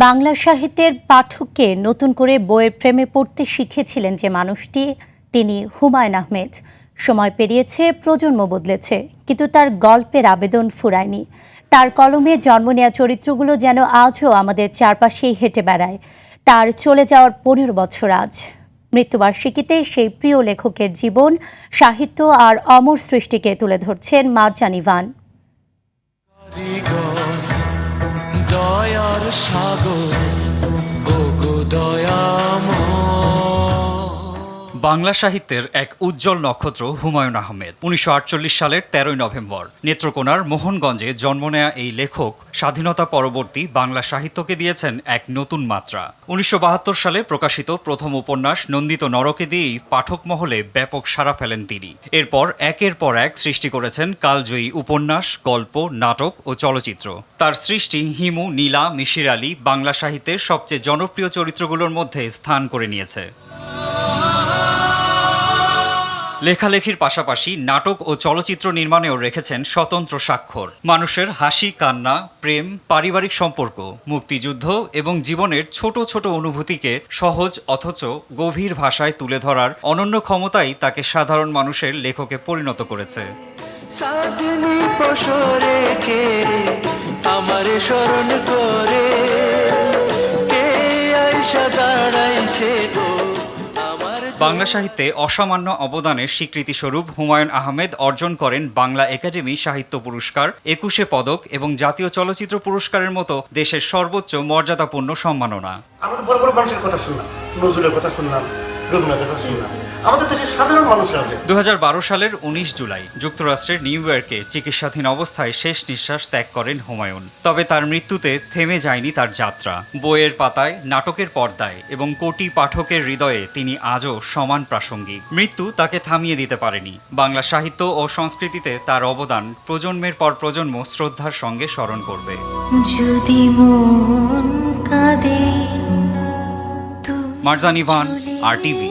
বাংলা সাহিত্যের পাঠককে নতুন করে বইয়ের প্রেমে পড়তে শিখেছিলেন যে মানুষটি, তিনি হুমায়ূন আহমেদ। সময় পেরিয়েছে, প্রজন্ম বদলেছে, কিন্তু তার গল্পের আবেদন ফুরায়নি। তার কলমে জন্ম নেওয়া চরিত্রগুলো যেন আজও আমাদের চারপাশেই হেঁটে বেড়ায়। তার চলে যাওয়ার 15 বছর আজ। মৃত্যুবার্ষিকীতে সেই প্রিয় লেখকের জীবন, সাহিত্য আর অমর সৃষ্টিকে তুলে ধরছেন মারজান ইভান। দয়ার সাগর ওগো দয়াময়। বাংলা সাহিত্যের এক উজ্জ্বল নক্ষত্র হুমায়ূন আহমেদ। 1948 সালের 13 নভেম্বর নেত্রকোনার মোহনগঞ্জে জন্ম নেয়া এই লেখক স্বাধীনতা পরবর্তী বাংলা সাহিত্যকে দিয়েছেন এক নতুন মাত্রা। 1972 সালে প্রকাশিত প্রথম উপন্যাস নন্দিত নরকে দিয়েই পাঠক মহলে ব্যাপক সাড়া ফেলেন তিনি। এরপর একের পর এক সৃষ্টি করেছেন কালজয়ী উপন্যাস, গল্প, নাটক ও চলচ্চিত্র। তার সৃষ্টি হিমু, নীলা, মিশির আলী বাংলা সাহিত্যের সবচেয়ে জনপ্রিয় চরিত্রগুলোর মধ্যে স্থান করে নিয়েছে। লেখালেখির পাশাপাশি নাটক ও চলচ্চিত্র নির্মাণেও রেখেছেন স্বতন্ত্র স্বাক্ষর। মানুষের হাসি, কান্না, প্রেম, পারিবারিক সম্পর্ক, মুক্তিযুদ্ধ এবং জীবনের ছোট ছোট অনুভূতিকে সহজ অথচ গভীর ভাষায় তুলে ধরার অনন্য ক্ষমতাই তাকে সাধারণ মানুষের লেখকে পরিণত করেছে। আমারে স্মরণ করে কে আইসা দাঁড়াইছে গো। বাংলা সাহিত্যে অসামান্য অবদানের স্বীকৃতিস্বরূপ হুমায়ূন আহমেদ অর্জন করেন বাংলা একাডেমি সাহিত্য পুরস্কার, 21 পদক এবং জাতীয় চলচ্চিত্র পুরস্কারের মতো দেশের সর্বোচ্চ মর্যাদাপূর্ণ সম্মাননা। আমরা বড় বড় মানুষের কথা শুনলাম, নজরুলের কথা শুনলাম, রবীন্দ্রনাথের কথা শুনলাম, আমাদের দেশের সাধারণ মানুষরা। 2012 সালের 19 জুলাই যুক্তরাষ্ট্রের নিউ ইয়র্কে চিকিৎসাধীন অবস্থায় শেষ নিঃশ্বাস ত্যাগ করেন হুমায়ূন। তবে তার মৃত্যুতে থেমে যায়নি তার যাত্রা। বইয়ের পাতায়, নাটকের পর্দায় এবং কোটি পাঠকের হৃদয়ে তিনি আজও সমান প্রাসঙ্গিক। মৃত্যু তাকে থামিয়ে দিতে পারেনি। বাংলা সাহিত্য ও সংস্কৃতিতে তার অবদান প্রজন্মের পর প্রজন্ম শ্রদ্ধার সঙ্গে স্মরণ করবে। যদি মন কাঁদে, মারজান ইভান, RTV।